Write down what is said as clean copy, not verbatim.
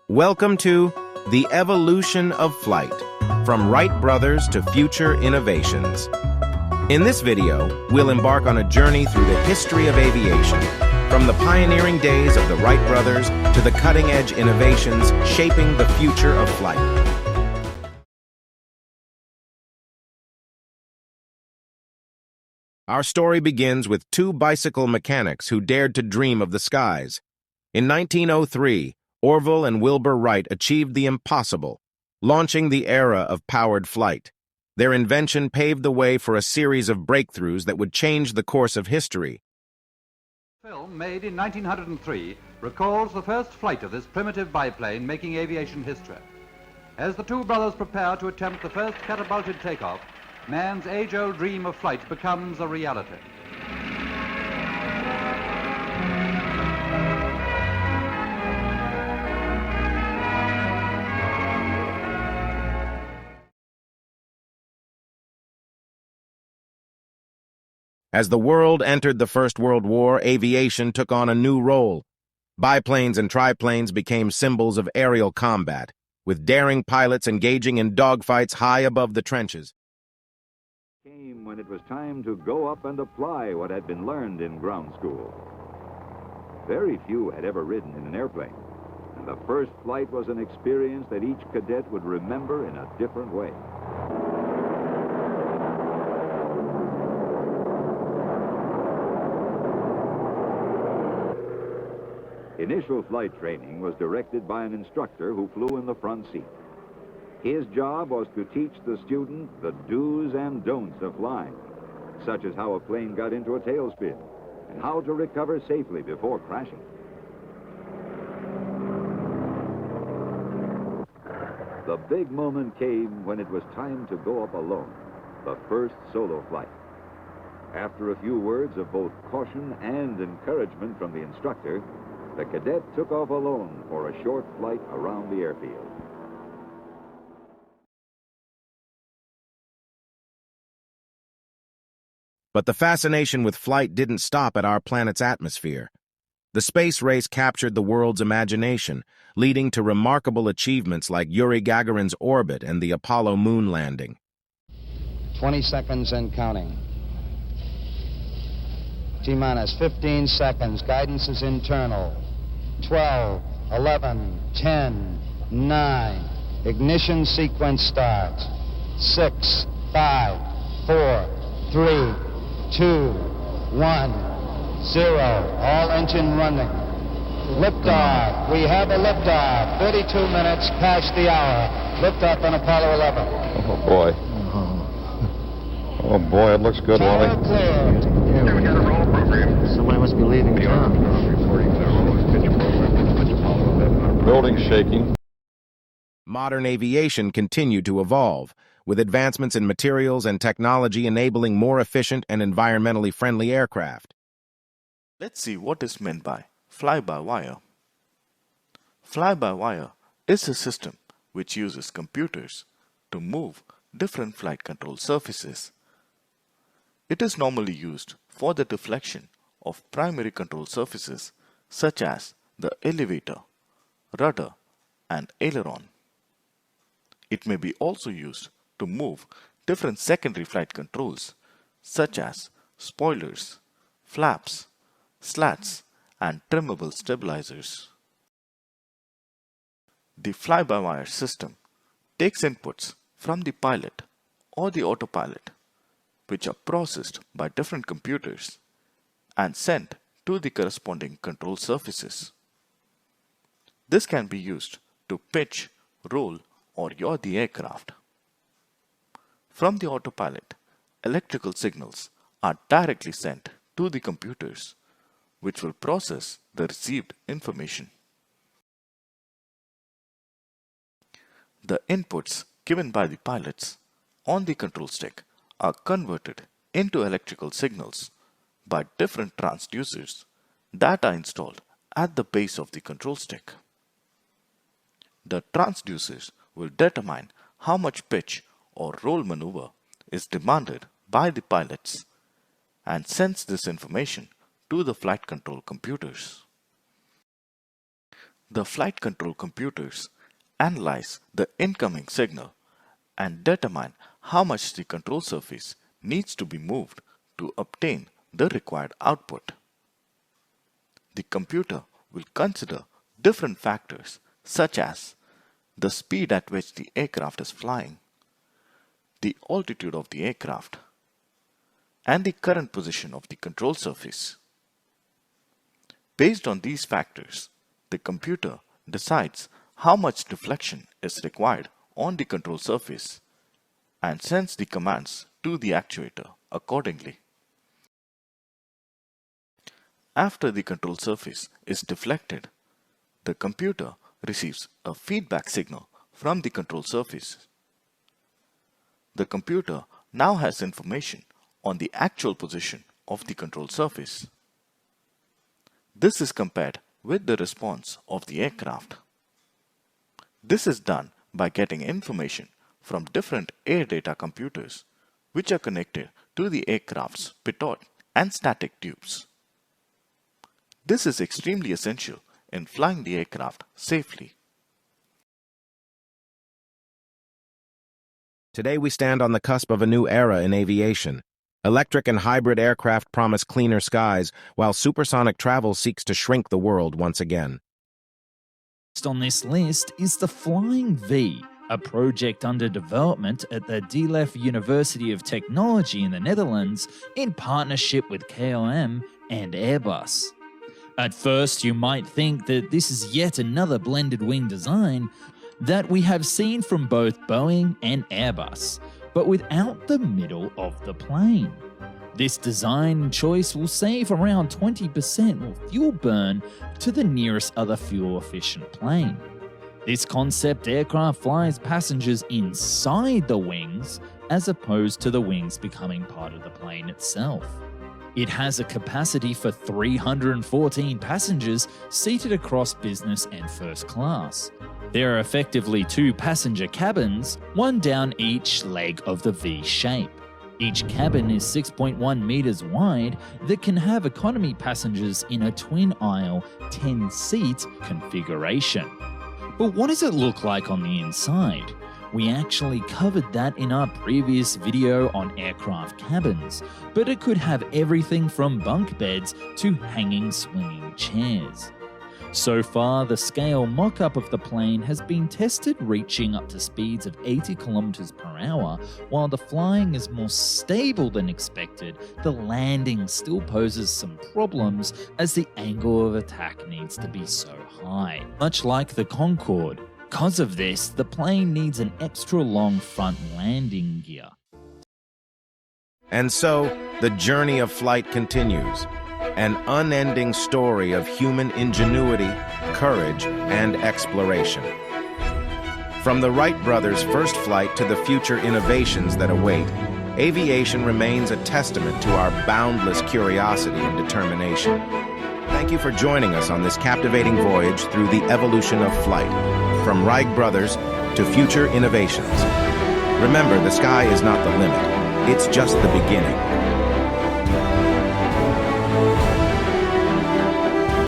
Welcome to The Evolution of Flight, from Wright Brothers to Future Innovations. In this video, we'll embark on a journey through the history of aviation, from the pioneering days of the Wright brothers to the cutting-edge innovations shaping the future of flight. Our story begins with two bicycle mechanics who dared to dream of the skies. In 1903, Orville and Wilbur Wright achieved the impossible, launching the era of powered flight. Their invention paved the way for a series of breakthroughs that would change the course of history. A film made in 1903 recalls the first flight of this primitive biplane making aviation history. As the two brothers prepare to attempt the first catapulted takeoff, man's age-old dream of flight becomes a reality. As the world entered the First World War, aviation took on a new role. Biplanes and triplanes became symbols of aerial combat, with daring pilots engaging in dogfights high above the trenches. Came when it was time to go up and apply what had been learned in ground school. Very few had ever ridden in an airplane, and the first flight was an experience that each cadet would remember in a different way. Initial flight training was directed by an instructor who flew in the front seat. His job was to teach the student the do's and don'ts of flying, such as how a plane got into a tailspin and how to recover safely before crashing. The big moment came when it was time to go up alone, the first solo flight. After a few words of both caution and encouragement from the instructor, the cadet took off alone for a short flight around the airfield. But the fascination with flight didn't stop at our planet's atmosphere. The space race captured the world's imagination, leading to remarkable achievements like Yuri Gagarin's orbit and the Apollo moon landing. 20 seconds and counting. T-minus 15 seconds. Guidance is internal. 12, 11, 10, 9. Ignition sequence starts. 6, 5, 4, 3, 2, 1, 0. All engine running. Liftoff. We have a liftoff. 32 minutes past the hour. Liftoff on Apollo 11. Oh, boy. Oh, boy, it looks good, Wally. Tower clear. Yeah, we got a roll program. Somebody must be leaving town. Building shaking. Modern aviation continued to evolve, with advancements in materials and technology enabling more efficient and environmentally friendly aircraft. Let's see what is meant by fly-by-wire. Fly-by-wire is a system which uses computers to move different flight control surfaces. It is normally used for the deflection of primary control surfaces such as the elevator, rudder, and aileron. It may be also used to move different secondary flight controls such as spoilers, flaps, slats, and trimmable stabilizers. The fly-by-wire system takes inputs from the pilot or the autopilot, which are processed by different computers and sent to the corresponding control surfaces. This can be used to pitch, roll, or yaw the aircraft. From the autopilot, electrical signals are directly sent to the computers, which will process the received information. The inputs given by the pilots on the control stick are converted into electrical signals by different transducers that are installed at the base of the control stick. The transducers will determine how much pitch or roll maneuver is demanded by the pilots and sends this information to the flight control computers. the flight control computers analyze the incoming signal and determine how much the control surface needs to be moved to obtain the required output. The computer will consider different factors such as the speed at which the aircraft is flying, the altitude of the aircraft, and the current position of the control surface. Based on these factors, the computer decides how much deflection is required on the control surface and sends the commands to the actuator accordingly. After the control surface is deflected, the computer receives a feedback signal from the control surface. The computer now has information on the actual position of the control surface. This is compared with the response of the aircraft. This is done by getting information from different air data computers which are connected to the aircraft's pitot and static tubes. This is extremely essential in flying the aircraft safely. Today we stand on the cusp of a new era in aviation. Electric and hybrid aircraft promise cleaner skies, while supersonic travel seeks to shrink the world once again. Next on this list is the Flying V, a project under development at the Delft University of Technology in the Netherlands in partnership with KLM and Airbus. At first, you might think that this is yet another blended wing design that we have seen from both Boeing and Airbus, but without the middle of the plane. This design choice will save around 20% more fuel burn to the nearest other fuel-efficient plane. This concept aircraft flies passengers inside the wings as opposed to the wings becoming part of the plane itself. It has a capacity for 314 passengers seated across business and first class. There are effectively 2 passenger cabins, one down each leg of the V shape. Each cabin is 6.1 meters wide that can have economy passengers in a twin-aisle 10-seat configuration. But what does it look like on the inside? We actually covered that in our previous video on aircraft cabins, but it could have everything from bunk beds to hanging swinging chairs. So far, the scale mock-up of the plane has been tested reaching up to speeds of 80 km per hour. While the flying is more stable than expected, the landing still poses some problems as the angle of attack needs to be so high. Much like the Concorde. Because of this, the plane needs an extra long front landing gear. And so, the journey of flight continues. An unending story of human ingenuity, courage, and exploration. From the Wright brothers' first flight to the future innovations that await, aviation remains a testament to our boundless curiosity and determination. Thank you for joining us on this captivating voyage through the evolution of flight, from Wright brothers to future innovations. Remember, the sky is not the limit, it's just the beginning.